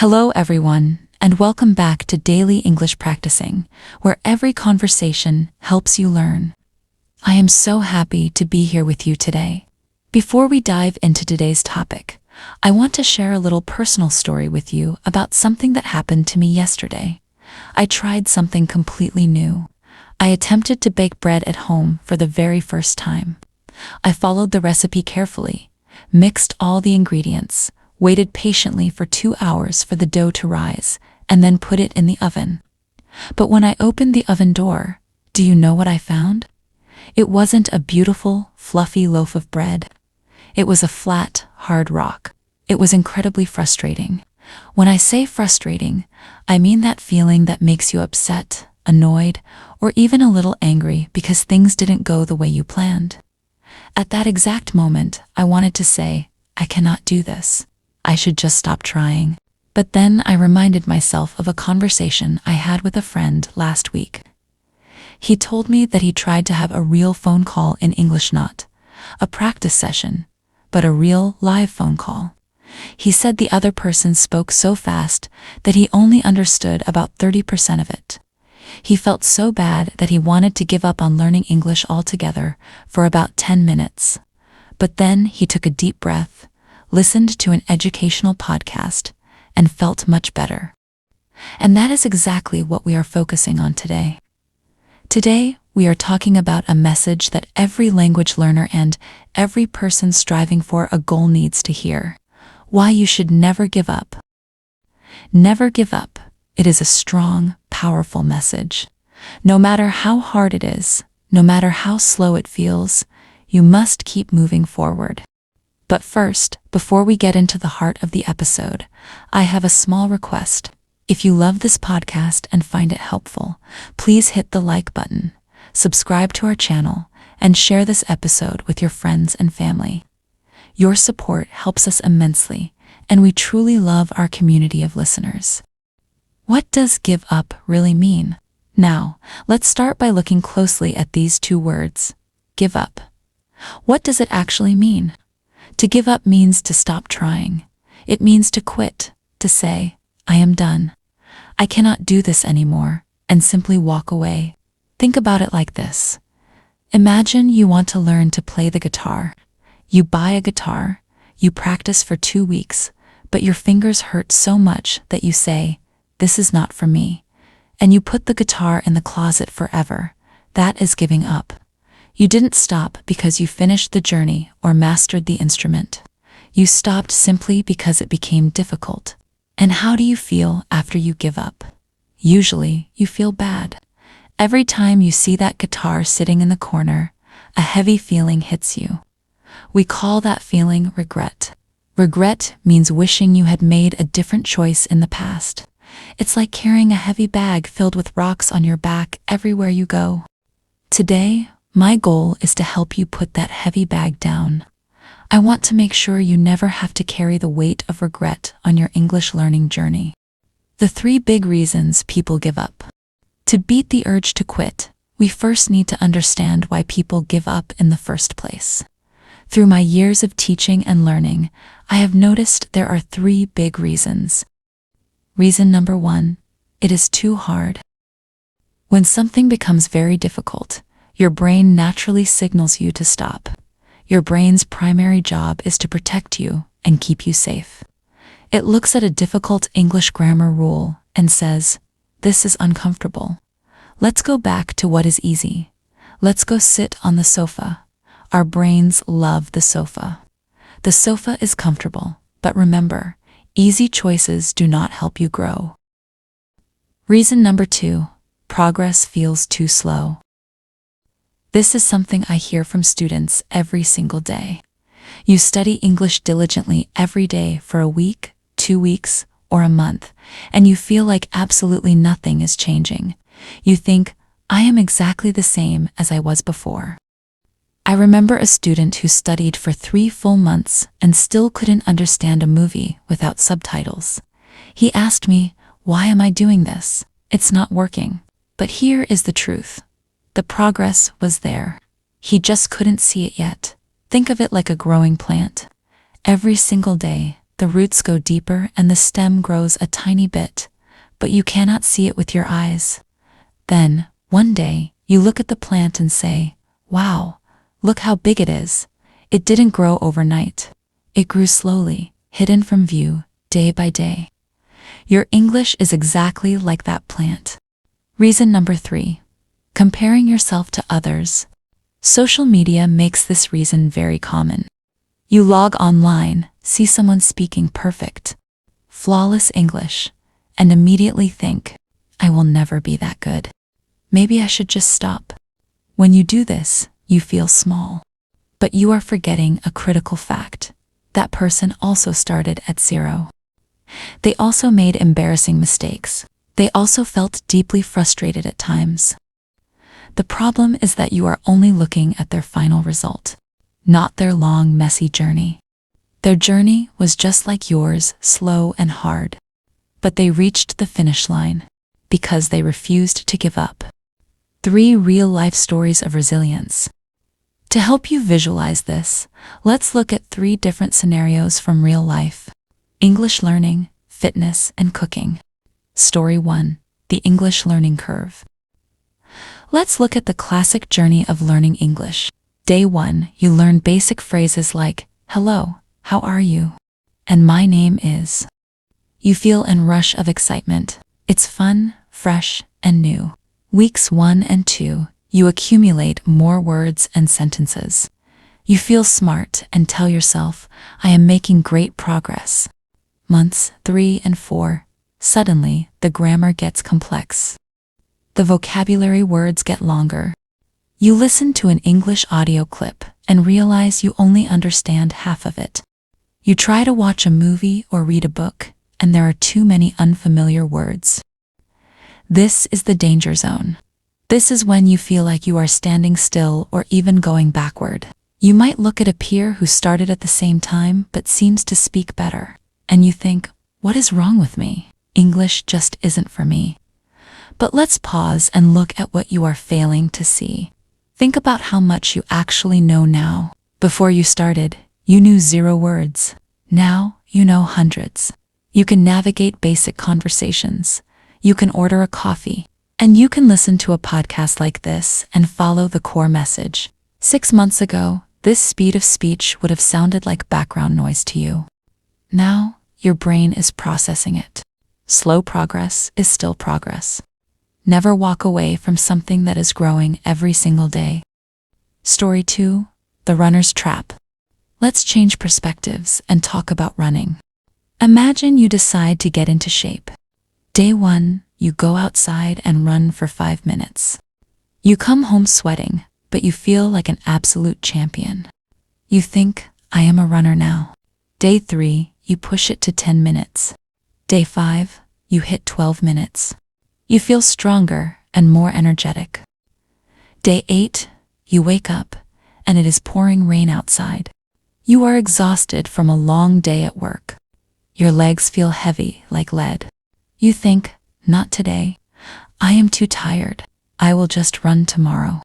Hello everyone, and welcome back to Daily English Practicing, where every conversation helps you learn. I am so happy to be here with you today. Before we dive into today's topic, I want to share a little personal story with you about something that happened to me yesterday. I tried something completely new. I attempted to bake bread at home for the very first time. I followed the recipe carefully, mixed all the ingredients, waited patiently for 2 hours for the dough to rise, and then put it in the oven. But when I opened the oven door, do you know what I found? It wasn't a beautiful, fluffy loaf of bread. It was a flat, hard rock. It was incredibly frustrating. When I say frustrating, I mean that feeling that makes you upset, annoyed, or even a little angry because things didn't go the way you planned. At that exact moment, I wanted to say, I cannot do this. I should just stop trying. But then I reminded myself of a conversation I had with a friend last week. He told me that he tried to have a real phone call in English, not a practice session, but a real live phone call. He said the other person spoke so fast that he only understood about 30% of it. He felt so bad that he wanted to give up on learning English altogether for about 10 minutes. But then he took a deep breath, listened to an educational podcast, and felt much better. And that is exactly what we are focusing on today. Today, we are talking about a message that every language learner and every person striving for a goal needs to hear. Why you should never give up. Never give up. It is a strong, powerful message. No matter how hard it is, no matter how slow it feels, you must keep moving forward. But first, before we get into the heart of the episode, I have a small request. If you love this podcast and find it helpful, please hit the like button, subscribe to our channel, and share this episode with your friends and family. Your support helps us immensely, and we truly love our community of listeners. What does give up really mean? Now, let's start by looking closely at these two words. Give up. What does it actually mean? To give up means to stop trying. It means to quit, to say, I am done. I cannot do this anymore, and simply walk away. Think about it like this. Imagine you want to learn to play the guitar. You buy a guitar, you practice for 2 weeks, but your fingers hurt so much that you say, this is not for me. And you put the guitar in the closet forever. That is giving up. You didn't stop because you finished the journey or mastered the instrument. You stopped simply because it became difficult. And how do you feel after you give up? Usually, you feel bad. Every time you see that guitar sitting in the corner, a heavy feeling hits you. We call that feeling regret. Regret means wishing you had made a different choice in the past. It's like carrying a heavy bag filled with rocks on your back everywhere you go. Today, my goal is to help you put that heavy bag down. I want to make sure you never have to carry the weight of regret on your English learning journey. The 3 big reasons people give up. To beat the urge to quit, we first need to understand why people give up in the first place. Through my years of teaching and learning, I have noticed there are 3 big reasons. Reason number 1, it is too hard. When something becomes very difficult, your brain naturally signals you to stop. Your brain's primary job is to protect you and keep you safe. It looks at a difficult English grammar rule and says, this is uncomfortable. Let's go back to what is easy. Let's go sit on the sofa. Our brains love the sofa. The sofa is comfortable, but remember, easy choices do not help you grow. Reason number 2, progress feels too slow. This is something I hear from students every single day. You study English diligently every day for a week, 2 weeks, or a month, and you feel like absolutely nothing is changing. You think, I am exactly the same as I was before. I remember a student who studied for 3 full months and still couldn't understand a movie without subtitles. He asked me, why am I doing this? It's not working. But here is the truth. The progress was there. He just couldn't see it yet. Think of it like a growing plant. Every single day, The roots go deeper and the stem grows a tiny bit, but you cannot see it with your eyes. Then, one day, you look at the plant and say, "Wow, look how big it is." It didn't grow overnight. It grew slowly, hidden from view, day by day. Your English is exactly like that plant. Reason number 3. Comparing yourself to others. Social media makes this reason very common. You log online, see someone speaking perfect, flawless English, and immediately think, "I will never be that good. Maybe I should just stop." When you do this, you feel small. But you are forgetting a critical fact. That person also started at 0. They also made embarrassing mistakes. They also felt deeply frustrated at times. The problem is that you are only looking at their final result, not their long, messy journey. Their journey was just like yours, slow and hard. But they reached the finish line because they refused to give up. 3 real-life stories of resilience. To help you visualize this, let's look at 3 different scenarios from real life: English learning, fitness, and cooking. Story 1. The English learning curve. Let's look at the classic journey of learning English. Day 1, you learn basic phrases like, "Hello, how are you?" and "My name is." You feel a rush of excitement. It's fun, fresh, and new. Weeks 1 and 2, you accumulate more words and sentences. You feel smart and tell yourself, "I am making great progress." Months 3 and 4, suddenly the grammar gets complex. The vocabulary words get longer. You listen to an English audio clip and realize you only understand half of it. You try to watch a movie or read a book, and there are too many unfamiliar words. This is the danger zone. This is when you feel like you are standing still or even going backward. You might look at a peer who started at the same time but seems to speak better, and you think, "What is wrong with me? English just isn't for me." But let's pause and look at what you are failing to see. Think about how much you actually know now. Before you started, you knew 0 words. Now, you know hundreds. You can navigate basic conversations. You can order a coffee. And you can listen to a podcast like this and follow the core message. 6 months ago, this speed of speech would have sounded like background noise to you. Now, your brain is processing it. Slow progress is still progress. Never walk away from something that is growing every single day. Story 2. The runner's trap. Let's change perspectives and talk about running. Imagine you decide to get into shape. Day 1, you go outside and run for 5 minutes. You come home sweating, but you feel like an absolute champion. You think, "I am a runner now." Day 3, you push it to 10 minutes. Day 5, you hit 12 minutes. You feel stronger and more energetic. Day 8, you wake up, and it is pouring rain outside. You are exhausted from a long day at work. Your legs feel heavy like lead. You think, "Not today. I am too tired. I will just run tomorrow."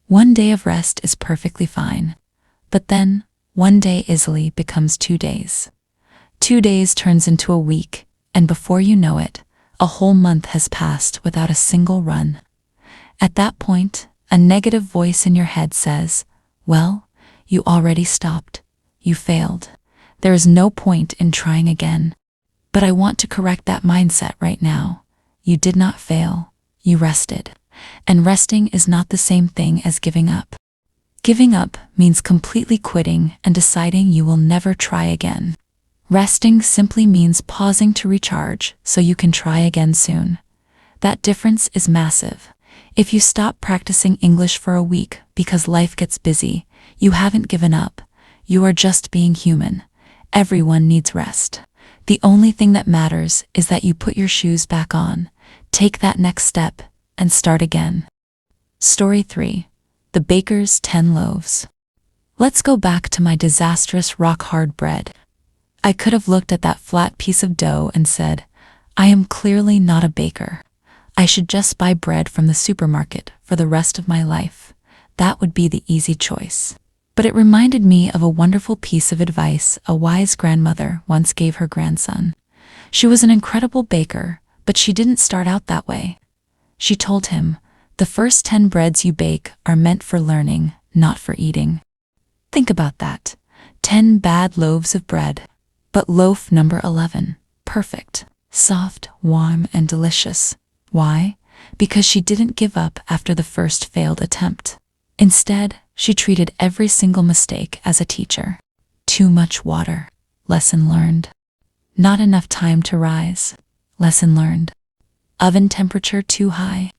One day of rest is perfectly fine. But then, one day easily becomes 2 days. 2 days turns into a week, and before you know it, a whole month has passed without a single run. At that point, a negative voice in your head says, "Well, you already stopped. You failed. There is no point in trying again." But I want to correct that mindset right now. You did not fail. You rested. And resting is not the same thing as giving up. Giving up means completely quitting and deciding you will never try again. Resting simply means pausing to recharge so you can try again soon. That difference is massive. If you stop practicing English for a week because life gets busy, you haven't given up. You are just being human. Everyone needs rest. The only thing that matters is that you put your shoes back on, take that next step, and start again. Story 3. The Baker's 10 Loaves. Let's go back to my disastrous rock-hard bread. I could have looked at that flat piece of dough and said, "I am clearly not a baker. I should just buy bread from the supermarket for the rest of my life." That would be the easy choice. But it reminded me of a wonderful piece of advice a wise grandmother once gave her grandson. She was an incredible baker, but she didn't start out that way. She told him, "The first 10 breads you bake are meant for learning, not for eating." Think about that. 10 bad loaves of bread. But loaf number 11, perfect, soft, warm, and delicious. Why? Because she didn't give up after the first failed attempt. Instead, she treated every single mistake as a teacher. Too much water. Lesson learned. Not enough time to rise. Lesson learned. Oven temperature too high.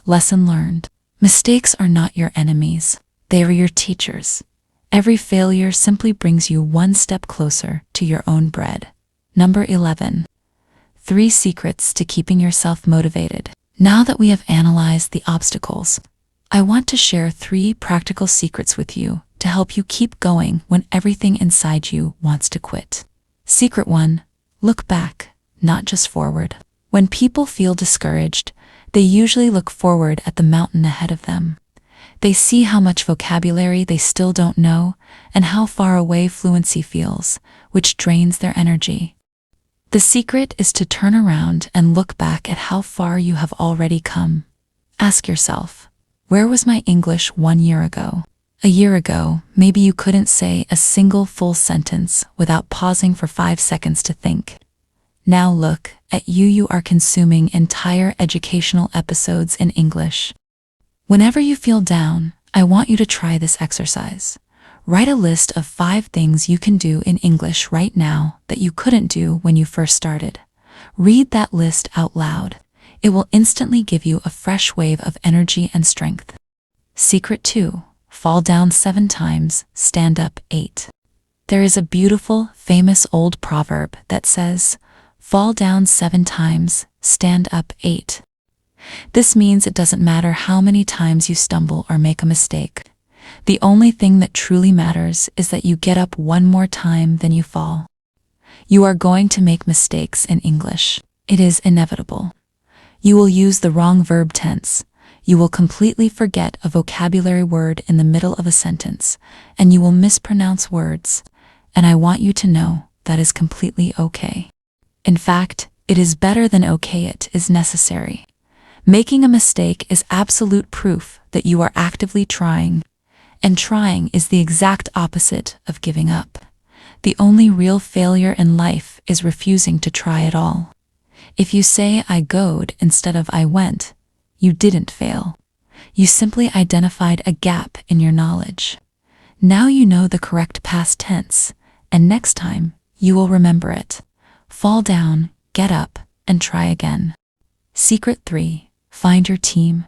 Lesson learned. Mistakes are not your enemies. They are your teachers. Every failure simply brings you one step closer to your own bread. Number 11. 3 secrets to keeping yourself motivated. Now that we have analyzed the obstacles, I want to share 3 practical secrets with you to help you keep going when everything inside you wants to quit. Secret 1. Look back, not just forward. When people feel discouraged, they usually look forward at the mountain ahead of them. They see how much vocabulary they still don't know and how far away fluency feels, which drains their energy. The secret is to turn around and look back at how far you have already come. Ask yourself, where was my English 1 year ago? A year ago, maybe you couldn't say a single full sentence without pausing for 5 seconds to think. Now look at you. You are consuming entire educational episodes in English. Whenever you feel down, I want you to try this exercise. Write a list of 5 things you can do in English right now that you couldn't do when you first started. Read that list out loud. It will instantly give you a fresh wave of energy and strength. Secret 2. Fall down 7 times, stand up 8. There is a beautiful, famous old proverb that says, "Fall down 7 times, stand up 8. This means it doesn't matter how many times you stumble or make a mistake. The only thing that truly matters is that you get up 1 more time than you fall. You are going to make mistakes in English. It is inevitable. You will use the wrong verb tense. You will completely forget a vocabulary word in the middle of a sentence, and you will mispronounce words. And I want you to know that is completely okay. In fact, it is better than okay. It is necessary. Making a mistake is absolute proof that you are actively trying, and trying is the exact opposite of giving up. The only real failure in life is refusing to try at all. If you say "I goed" instead of "I went," you didn't fail. You simply identified a gap in your knowledge. Now you know the correct past tense, and next time you will remember it. Fall down, get up, and try again. Secret 3. Find your team.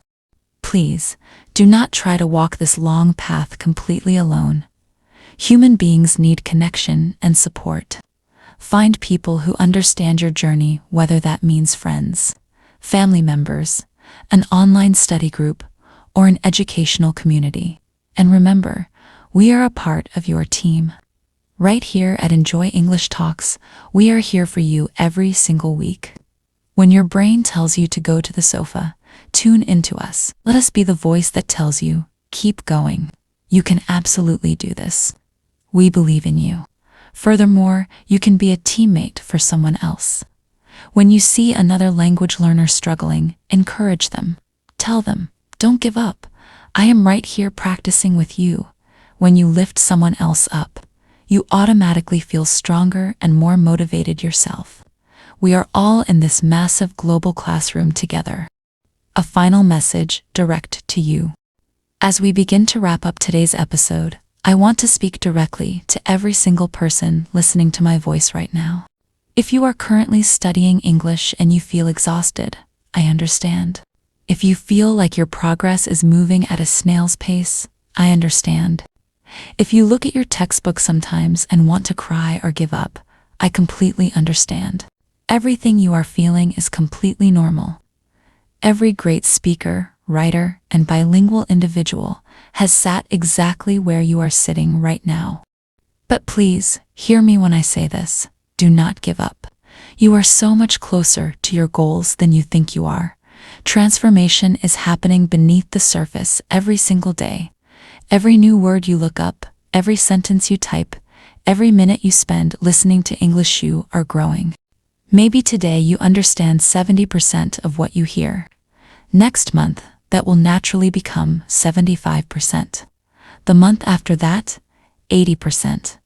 Please, do not try to walk this long path completely alone. Human beings need connection and support. Find people who understand your journey, whether that means friends, family members, an online study group, or an educational community. And remember, we are a part of your team. Right here at Enjoy English Talks, we are here for you every single week. When your brain tells you to go to the sofa, tune into us. Let us be the voice that tells you, keep going. You can absolutely do this. We believe in you. Furthermore, you can be a teammate for someone else. When you see another language learner struggling, encourage them. Tell them, don't give up. I am right here practicing with you. When you lift someone else up, you automatically feel stronger and more motivated yourself. We are all in this massive global classroom together. A final message direct to you. As we begin to wrap up today's episode, I want to speak directly to every single person listening to my voice right now. If you are currently studying English and you feel exhausted, I understand. If you feel like your progress is moving at a snail's pace, I understand. If you look at your textbook sometimes and want to cry or give up, I completely understand. Everything you are feeling is completely normal. Every great speaker, writer, and bilingual individual has sat exactly where you are sitting right now. But please, hear me when I say this. Do not give up. You are so much closer to your goals than you think you are. Transformation is happening beneath the surface every single day. Every new word you look up, Every sentence you type, every minute you spend listening to English, you are growing. Maybe today you understand 70% of what you hear. Next month, that will naturally become 75%. The month after that, 80%.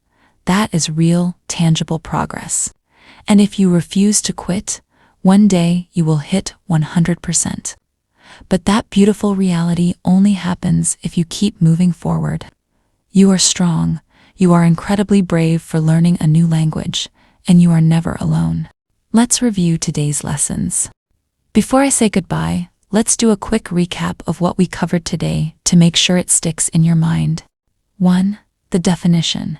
That is real, tangible progress. And if you refuse to quit, one day you will hit 100%. But that beautiful reality only happens if you keep moving forward. You are strong, you are incredibly brave for learning a new language, and you are never alone. Let's review today's lessons. Before I say goodbye, let's do a quick recap of what we covered today to make sure it sticks in your mind. 1. The definition.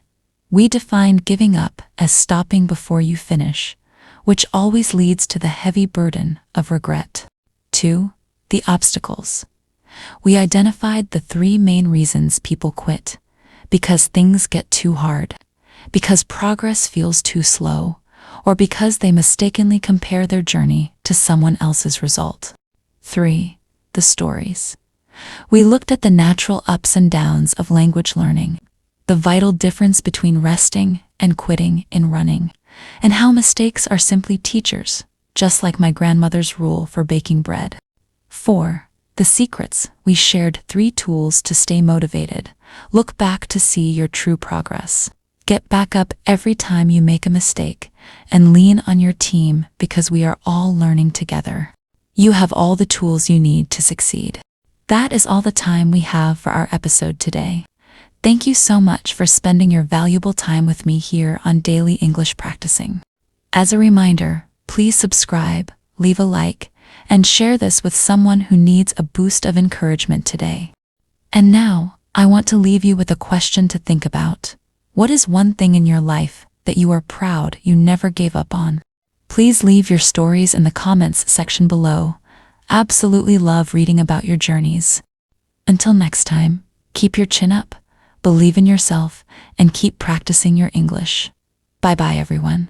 We defined giving up as stopping before you finish, which always leads to the heavy burden of regret. 2. The obstacles. We identified the 3 main reasons people quit: because things get too hard, because progress feels too slow, or because they mistakenly compare their journey to someone else's result. 3. The stories. We looked at the natural ups and downs of language learning, the vital difference between resting and quitting in running, and how mistakes are simply teachers, just like my grandmother's rule for baking bread. 4. The secrets. We shared 3 tools to stay motivated. Look back to see your true progress. Get back up every time you make a mistake, and lean on your team because we are all learning together. You have all the tools you need to succeed. That is all the time we have for our episode today. Thank you so much for spending your valuable time with me here on Daily English Practicing. As a reminder, please subscribe, leave a like, and share this with someone who needs a boost of encouragement today. And now, I want to leave you with a question to think about. What is one thing in your life that you are proud you never gave up on? Please leave your stories in the comments section below. Absolutely love reading about your journeys. Until next time, keep your chin up, believe in yourself, and keep practicing your English. Bye-bye, everyone.